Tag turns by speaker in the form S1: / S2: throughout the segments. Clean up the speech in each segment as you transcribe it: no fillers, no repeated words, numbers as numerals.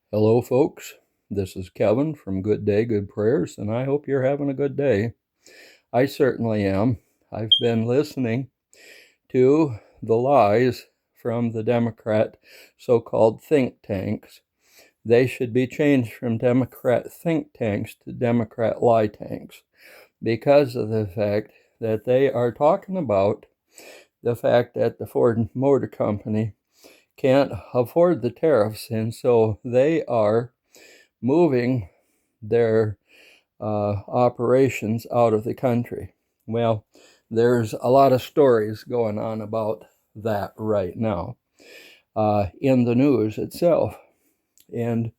S1: Hello, folks. This is Kevin from Good Day, Good Prayers, and I hope you're having a good day. I certainly am. I've been listening to the lies from the Democrat so-called think tanks. They should be changed from Democrat think tanks to Democrat lie tanks because of the fact that they are talking about the fact that the Ford Motor Company can't afford the tariffs, and so they are moving their operations out of the country. Well, there's a lot of stories going on about that right now in the news itself. And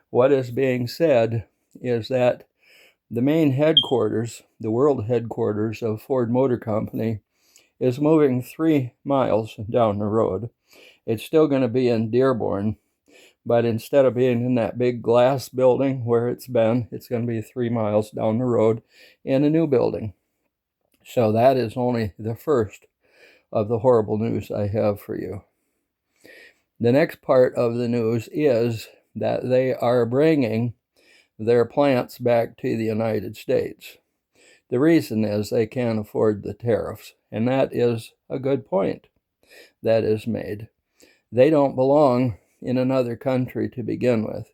S1: what is being said is that the main headquarters, the world headquarters of Ford Motor Company, is moving 3 miles down the road. It's still going to be in Dearborn, but instead of being in that big glass building where it's been, it's going to be 3 miles down the road in a new building. So that is only the first of the horrible news I have for you. The next part of the news is that they are bringing their plants back to the United States. The reason is they can't afford the tariffs, and that is a good point that is made. They don't belong in another country to begin with.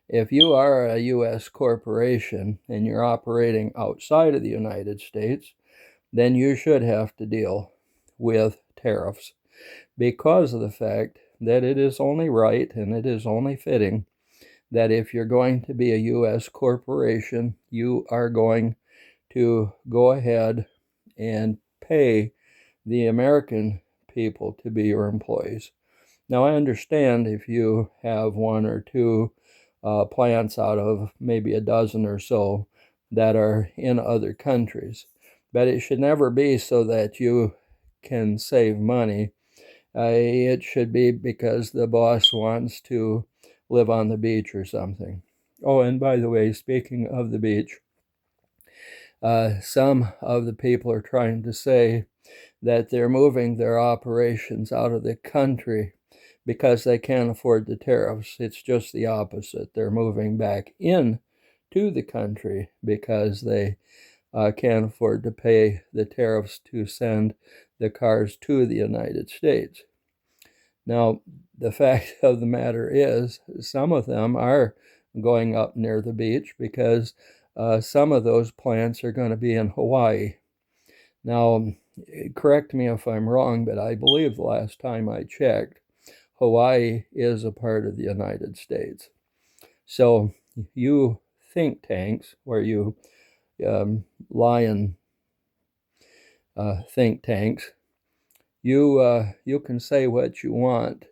S1: If you are a U.S. corporation and you're operating outside of the United States, then you should have to deal with tariffs because of the fact that it is only right and it is only fitting that if you're going to be a U.S. corporation, you are going to go ahead and pay the American people to be your employees. Now, I understand if you have one or two plants out of maybe a dozen or so that are in other countries, but it should never be so that you can save money. It should be because the boss wants to live on the beach or something. Oh, and by the way, speaking of the beach, some of the people are trying to say that they're moving their operations out of the country because they can't afford the tariffs. It's just the opposite. They're moving back in to the country because they can't afford to pay the tariffs to send the cars to the United States. Now, the fact of the matter is, some of them are going up near the beach because some of those plants are going to be in Hawaii. Now, correct me if I'm wrong, but I believe the last time I checked, Hawaii is a part of the United States. So you think tanks, where you lie in think tanks, you can say what you want,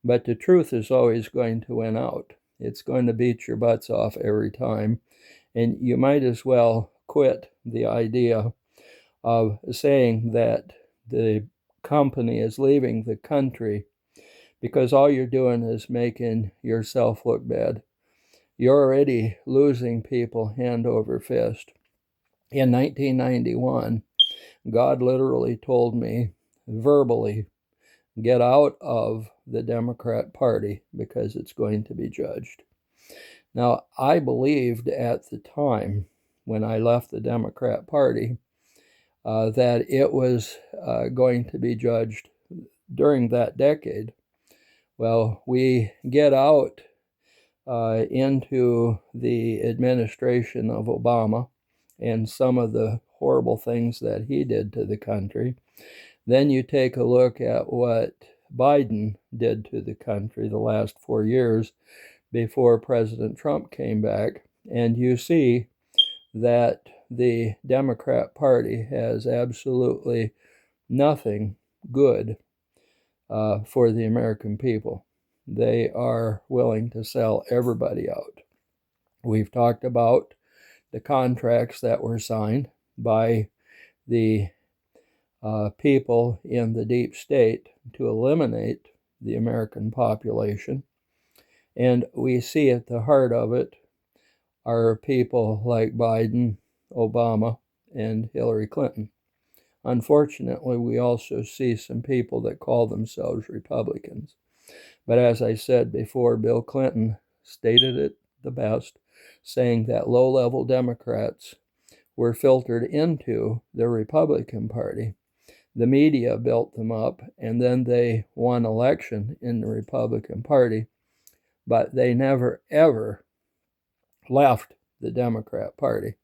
S1: but the truth is always going to win out. It's going to beat your butts off every time, and you might as well quit the idea of saying that the company is leaving the country, because all you're doing is making yourself look bad. You're already losing people hand over fist. In 1991, God literally told me verbally, get out of the Democrat Party because it's going to be judged. Now, I believed at the time when I left the Democrat Party that it was going to be judged during that decade. Well, we get out into the administration of Obama and some of the horrible things that he did to the country. Then you take a look at what Biden did to the country the last 4 years before President Trump came back, and you see that the Democrat Party has absolutely nothing good for the American people. They are willing to sell everybody out. We've talked about the contracts that were signed by the people in the deep state to eliminate the American population. And we see at the heart of it are people like Biden, Obama, and Hillary Clinton. Unfortunately, we also see some people that call themselves Republicans. But as I said before, Bill Clinton stated it the best, saying that low-level Democrats were filtered into the Republican Party. The media built them up, and then they won election in the Republican Party, but they never, ever left the Democrat Party.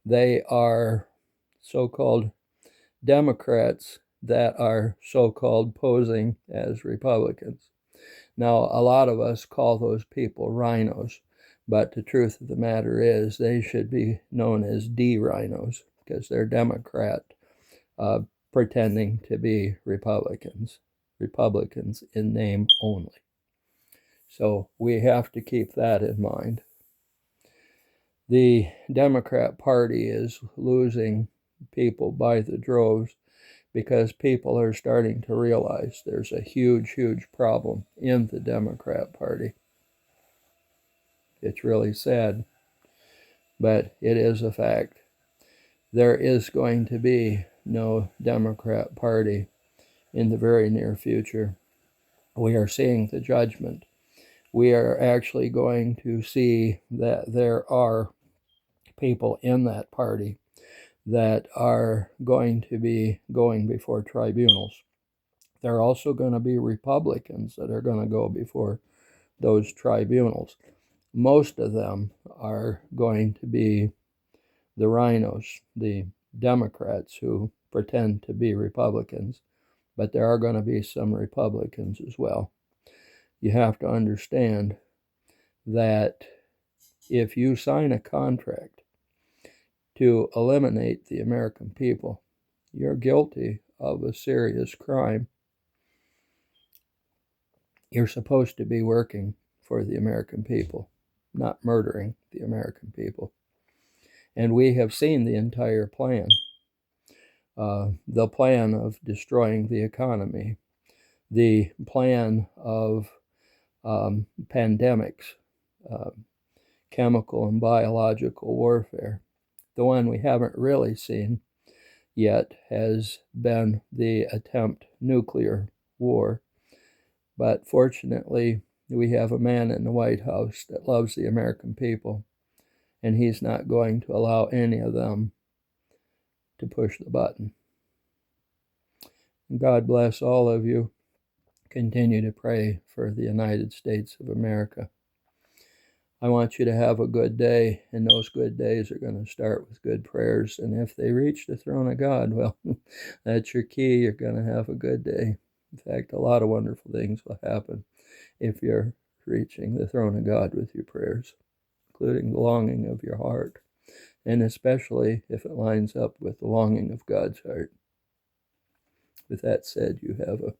S1: They are so-called Democrats that are so-called posing as Republicans. Now, a lot of us call those people rhinos, but the truth of the matter is they should be known as D-rhinos because they're Democrat pretending to be Republicans in name only. So we have to keep that in mind. The Democrat Party is losing people by the droves because people are starting to realize there's a huge, huge problem in the Democrat Party. It's really sad, but it is a fact. There is going to be no Democrat Party in the very near future. We are seeing the judgment. We are actually going to see that there are people in that party that are going to be going before tribunals. There are also going to be Republicans that are going to go before those tribunals. Most of them are going to be the rhinos, the Democrats who pretend to be Republicans, but there are going to be some Republicans as well. You have to understand that if you sign a contract to eliminate the American people, you're guilty of a serious crime. You're supposed to be working for the American people, not murdering the American people. And we have seen the entire plan. The plan of destroying the economy, the plan of pandemics, chemical and biological warfare. The one we haven't really seen yet has been the attempt nuclear war. But fortunately, we have a man in the White House that loves the American people, and he's not going to allow any of them to push the button. God bless all of you. Continue to pray for the United States of America. I want you to have a good day, and those good days are going to start with good prayers. And if they reach the throne of God, well, that's your key. You're going to have a good day. In fact, a lot of wonderful things will happen if you're reaching the throne of God with your prayers, including the longing of your heart, and especially if it lines up with the longing of God's heart. With that said, you have a